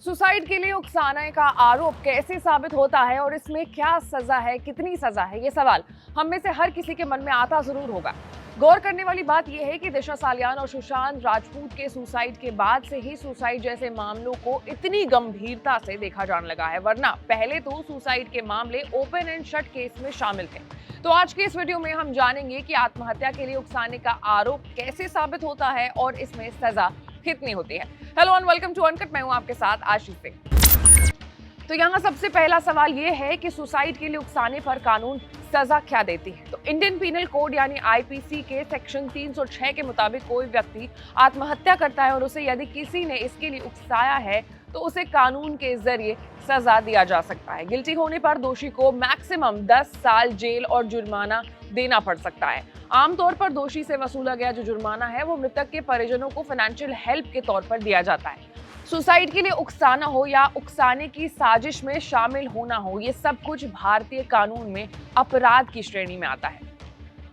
Suicide के लिए उकसाने का आरोप कैसे साबित होता है और इसमें क्या सजा है, कितनी सजा है, ये सवाल हम में से हर किसी के मन में आता जरूर होगा। गौर करने वाली बात यह है कि दिशा सालियान और सुशांत राजपूत के सुसाइड के बाद से ही सुसाइड जैसे मामलों को इतनी गंभीरता से देखा जाने लगा है, वरना पहले तो सुसाइड के मामले ओपन एंड शट केस में शामिल थे। तो आज के इस वीडियो में हम जानेंगे कि आत्महत्या के लिए उकसाने का आरोप कैसे साबित होता है और इसमें सजा कितनी होती है। Hello and welcome to Uncut, मैं हूं आपके साथ आशीष सिंह। तो यहाँ सबसे पहला सवाल ये है कि सुसाइड के लिए उकसाने पर कानून सजा क्या देती है। तो इंडियन पीनल कोड यानी आईपीसी के सेक्शन 306 के मुताबिक कोई व्यक्ति आत्महत्या करता है और उसे यदि किसी ने इसके लिए उकसाया है तो उसे कानून के जरिए सजा दिया जा सकता है। गिल्टी होने पर दोषी को मैक्सिमम 10 साल जेल और जुर्माना देना पड़ सकता है। आमतौर पर दोषी से वसूला गया जो जुर्माना है वो मृतक के परिजनों को फाइनेंशियल हेल्प के तौर पर दिया जाता है। सुसाइड के लिए उकसाना हो या उकसाने की साजिश में शामिल होना हो, ये सब कुछ भारतीय कानून में अपराध की श्रेणी में आता है।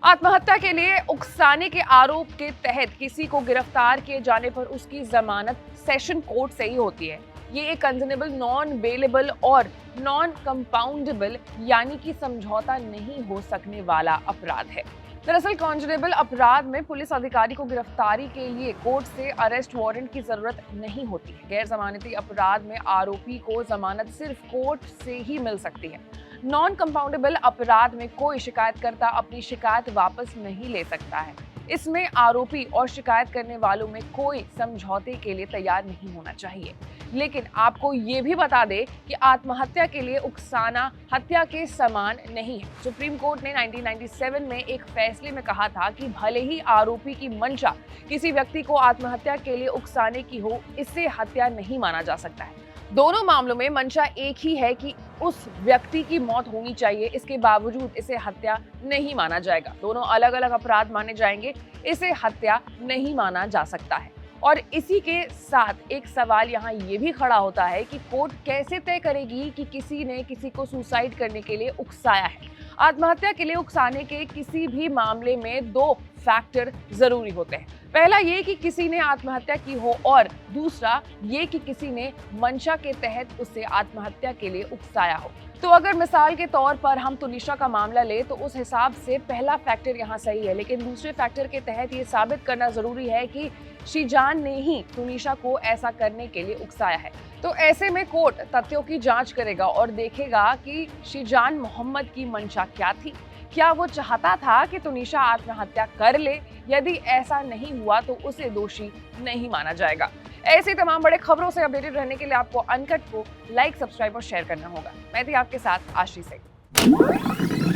आत्महत्या के लिए उकसाने के आरोप के तहत किसी को गिरफ्तार किए जाने पर उसकी जमानत सेशन कोर्ट से ही होती है। ये एक कंजनेबल, नॉन बेलेबल और नॉन कंपाउंडेबल यानी कि समझौता नहीं हो सकने वाला अपराध है। दरअसल कॉन्जनेबल अपराध में पुलिस अधिकारी को गिरफ्तारी के लिए कोर्ट से अरेस्ट वारंट की जरूरत नहीं होती है। गैर जमानती अपराध में आरोपी को जमानत सिर्फ कोर्ट से ही मिल सकती है। नॉन कंपाउंडेबल अपराध में कोई शिकायतकर्ता अपनी शिकायत वापस नहीं ले सकता है। इसमें आरोपी और शिकायत करने वालों में कोई समझौते के लिए तैयार नहीं होना चाहिए। लेकिन आपको ये भी बता दें कि आत्महत्या के लिए उकसाना हत्या के समान नहीं है। सुप्रीम कोर्ट ने 1997 में एक फैसले में कहा था कि भले ही आरोपी की मंशा किसी व्यक्ति को आत्महत्या के लिए उकसाने की हो, इससे हत्या नहीं माना जा सकता है। दोनों मामलों में मंशा एक ही है कि उस व्यक्ति की मौत होनी चाहिए, इसके बावजूद इसे हत्या नहीं माना जाएगा। दोनों अलग अलग अपराध माने जाएंगे, इसे हत्या नहीं माना जा सकता है। और इसी के साथ एक सवाल यहाँ ये भी खड़ा होता है कि कोर्ट कैसे तय करेगी कि किसी ने किसी को सुसाइड करने के लिए उकसाया है। आत्महत्या के लिए उकसाने के किसी भी मामले में दो फैक्टर जरूरी होते हैं। पहला ये कि किसी ने आत्महत्या की हो और दूसरा ये कि किसी ने मंशा के तहत उसे आत्महत्या के लिए उकसाया हो। तो अगर मिसाल के तौर पर हम तुनिशा का मामला ले तो उस हिसाब से पहला फैक्टर यहाँ सही है, लेकिन दूसरे फैक्टर के तहत ये साबित करना जरूरी है कि शीजान ने ही तुनिशा को ऐसा करने के लिए उकसाया है। तो ऐसे में कोर्ट तथ्यों की जांच करेगा और देखेगा कि शीजान मोहम्मद की मंशा क्या थी। क्या वो चाहता था कि तुनिशा आत्महत्या कर ले? यदि ऐसा नहीं हुआ तो उसे दोषी नहीं माना जाएगा। ऐसी तमाम बड़े खबरों से अपडेटेड रहने के लिए आपको अनकट को लाइक, सब्सक्राइब और शेयर करना होगा। मैं थी आपके साथ आशीष सिंह।